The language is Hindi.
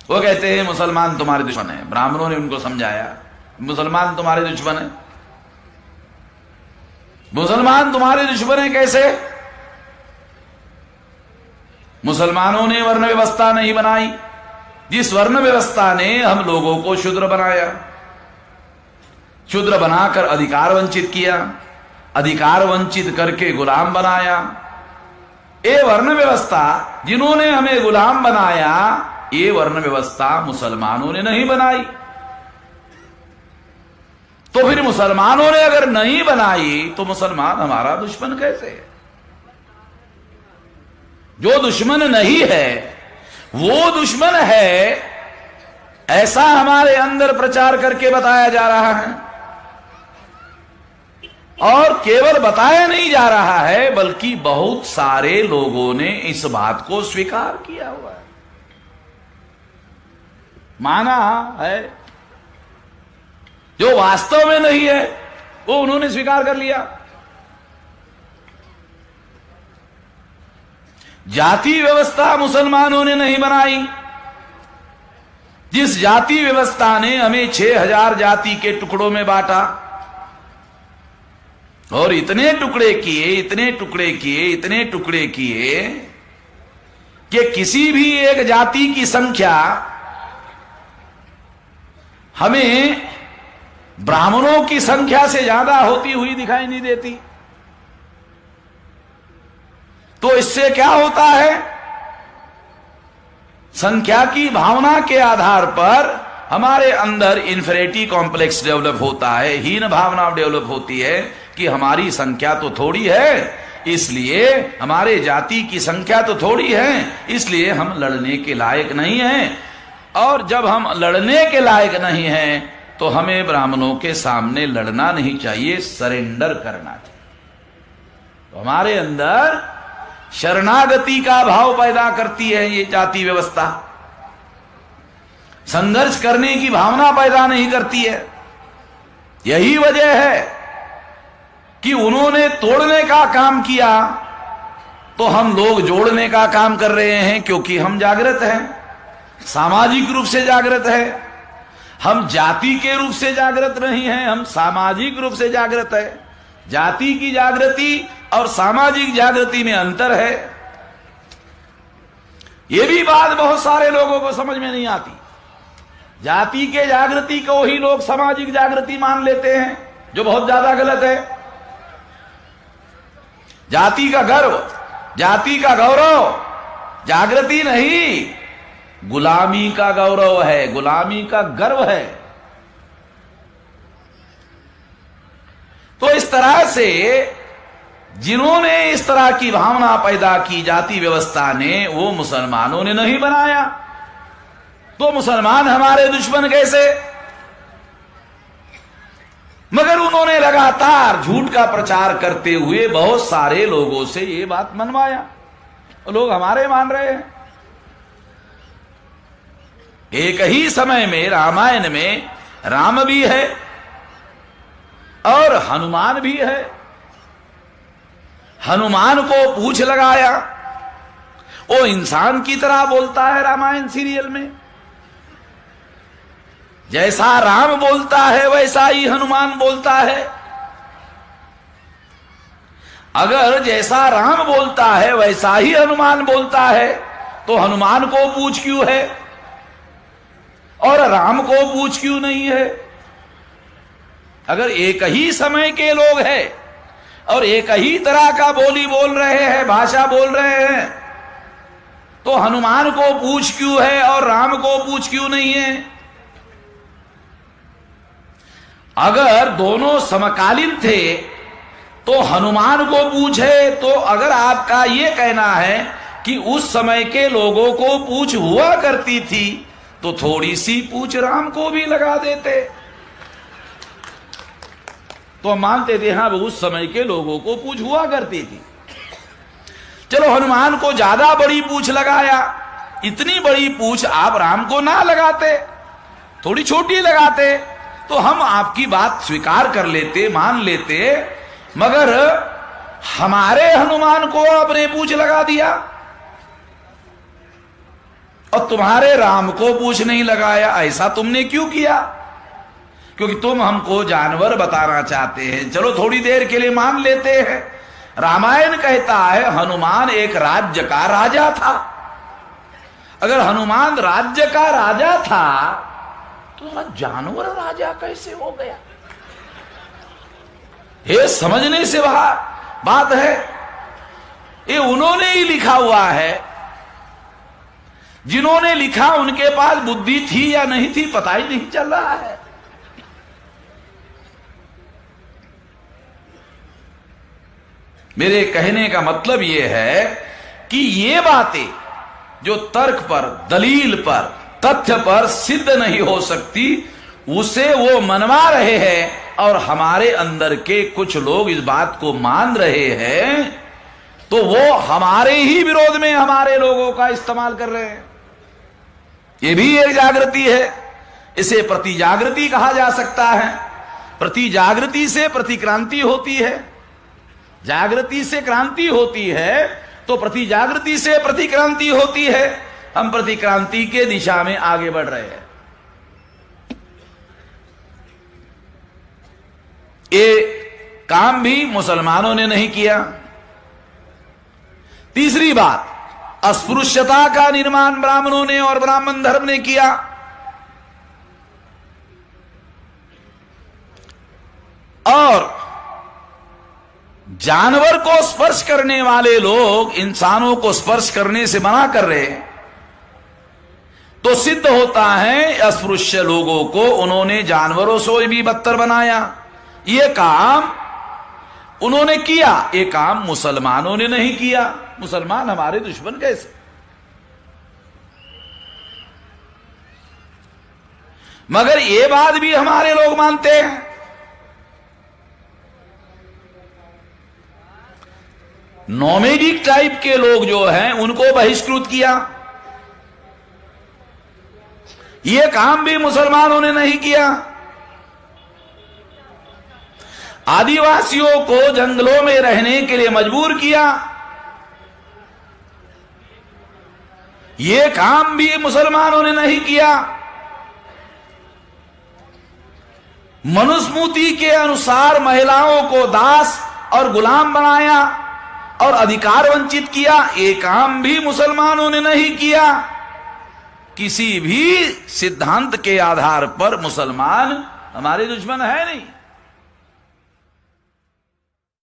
वो कहते हैं मुसलमान तुम्हारे दुश्मन है। ब्राह्मणों ने उनको समझाया मुसलमान तुम्हारे दुश्मन है। मुसलमान तुम्हारे दुश्मन है कैसे? मुसलमानों ने वर्ण व्यवस्था नहीं बनाई, जिस वर्ण व्यवस्था ने हम लोगों को शूद्र बनाया, शूद्र बनाकर अधिकार वंचित किया, अधिकार वंचित करके गुलाम बनाया। ये वर्ण व्यवस्था जिन्होंने हमें गुलाम बनाया, ये वर्ण व्यवस्था मुसलमानों ने नहीं बनाई। तो फिर मुसलमानों ने अगर नहीं बनाई तो मुसलमान हमारा दुश्मन कैसे है? जो दुश्मन नहीं है वो दुश्मन है, ऐसा हमारे अंदर प्रचार करके बताया जा रहा है। और केवल बताया नहीं जा रहा है, बल्कि बहुत सारे लोगों ने इस बात को स्वीकार किया हुआ है, माना है। जो वास्तव में नहीं है वो उन्होंने स्वीकार कर लिया। जाति व्यवस्था मुसलमानों ने नहीं बनाई। जिस जाति व्यवस्था ने हमें 6000 जाति के टुकड़ों में बांटा और इतने टुकड़े किए, इतने टुकड़े किए, इतने टुकड़े किए कि किसी भी एक जाति की संख्या हमें ब्राह्मणों की संख्या से ज्यादा होती हुई दिखाई नहीं देती। तो इससे क्या होता है? संख्या की भावना के आधार पर हमारे अंदर इंफेरिटी कॉम्प्लेक्स डेवलप होता है, हीन भावना डेवलप होती है कि हमारी संख्या तो थोड़ी है, इसलिए हमारे जाति की संख्या तो थोड़ी है, इसलिए हम लड़ने के लायक नहीं हैं। और जब हम लड़ने के लायक नहीं हैं तो हमें ब्राह्मणों के सामने लड़ना नहीं चाहिए, सरेंडर करना चाहिए। तो हमारे अंदर शरणागति का भाव पैदा करती है ये जाति व्यवस्था, संघर्ष करने की भावना पैदा नहीं करती है। यही वजह है कि उन्होंने तोड़ने का काम किया तो हम लोग जोड़ने का काम कर रहे हैं, क्योंकि हम जागृत हैं, सामाजिक रूप से जागृत है। हम जाति के रूप से जागृत नहीं हैं, हम सामाजिक रूप से जागृत है। जाति की जागृति और सामाजिक जागृति में अंतर है। यह भी बात बहुत सारे लोगों को समझ में नहीं आती। जाति के जागृति को ही लोग सामाजिक जागृति मान लेते हैं, जो बहुत ज्यादा गलत है। जाति का गर्व, जाति का गौरव जागृति नहीं, गुलामी का गौरव है, गुलामी का गर्व है। तो इस तरह से जिन्होंने इस तरह की भावना पैदा की जाति व्यवस्था ने, वो मुसलमानों ने नहीं बनाया। तो मुसलमान हमारे दुश्मन कैसे? मगर उन्होंने लगातार झूठ का प्रचार करते हुए बहुत सारे लोगों से ये बात मनवाया, लोग हमारे मान रहे हैं। एक ही समय में रामायण में राम भी है और हनुमान भी है। हनुमान को पूंछ लगाया, वो इंसान की तरह बोलता है रामायण सीरियल में। जैसा राम बोलता है वैसा ही हनुमान बोलता है। अगर जैसा राम बोलता है वैसा ही हनुमान बोलता है तो हनुमान को पूछ क्यों है और राम को पूछ क्यों नहीं है? अगर एक ही समय के लोग हैं और एक ही तरह का बोली बोल रहे हैं, भाषा बोल रहे हैं, तो हनुमान को पूछ क्यों है और राम को पूछ क्यों नहीं है? अगर दोनों समकालीन थे तो हनुमान को पूछे। तो अगर आपका यह कहना है कि उस समय के लोगों को पूछ हुआ करती थी, तो थोड़ी सी पूछ राम को भी लगा देते तो मानते थे हाँ उस समय के लोगों को पूछ हुआ करती थी। चलो हनुमान को ज्यादा बड़ी पूछ लगाया, इतनी बड़ी पूछ आप राम को ना लगाते, थोड़ी छोटी लगाते, तो हम आपकी बात स्वीकार कर लेते, मान लेते। मगर हमारे हनुमान को आपने पूछ लगा दिया, और तुम्हारे राम को पूछ नहीं लगाया, ऐसा तुमने क्यों किया? क्योंकि तुम हमको जानवर बताना चाहते हैं, चलो थोड़ी देर के लिए मान लेते हैं। रामायण कहता है हनुमान एक राज्य का राजा था। अगर हनुमान राज्य का राजा था तो जानवर राजा कैसे हो गया? ये समझने से बात है। ये उन्होंने ही लिखा हुआ है। जिन्होंने लिखा उनके पास बुद्धि थी या नहीं थी पता ही नहीं चल रहा है। मेरे कहने का मतलब यह है कि ये बातें जो तर्क पर, दलील पर, तथ्य पर सिद्ध नहीं हो सकती, उसे वो मनवा रहे हैं और हमारे अंदर के कुछ लोग इस बात को मान रहे हैं, तो वो हमारे ही विरोध में हमारे लोगों का इस्तेमाल कर रहे हैं। ये भी एक जागृति है। इसे प्रतिजागृति कहा जा सकता है। प्रतिजागृति से प्रतिक्रांति होती है, जागृति से क्रांति होती है, तो प्रतिजागृति से प्रतिक्रांति होती है। हम प्रतिक्रांति के दिशा में आगे बढ़ रहे हैं। ये काम भी मुसलमानों ने नहीं किया। तीसरी बात, अस्पृश्यता का निर्माण ब्राह्मणों ने और ब्राह्मण धर्म ने किया। और जानवर को स्पर्श करने वाले लोग इंसानों को स्पर्श करने से मना कर रहे हैं, तो सिद्ध होता है अस्पृश्य लोगों को उन्होंने जानवरों से भी बदतर बनाया। ये काम उन्होंने किया, ये काम मुसलमानों ने नहीं किया। मुसलमान हमारे दुश्मन कैसे? मगर ये बात भी हमारे लोग मानते हैं। नोमैडिक टाइप के लोग जो हैं उनको बहिष्कृत किया। यह काम भी मुसलमानों ने नहीं किया। आदिवासियों को जंगलों में रहने के लिए मजबूर किया। यह काम भी मुसलमानों ने नहीं किया। मनुस्मृति के अनुसार महिलाओं को दास और गुलाम बनाया और अधिकार वंचित किया, ये काम भी मुसलमानों ने नहीं किया। किसी भी सिद्धांत के आधार पर मुसलमान हमारे दुश्मन है नहीं।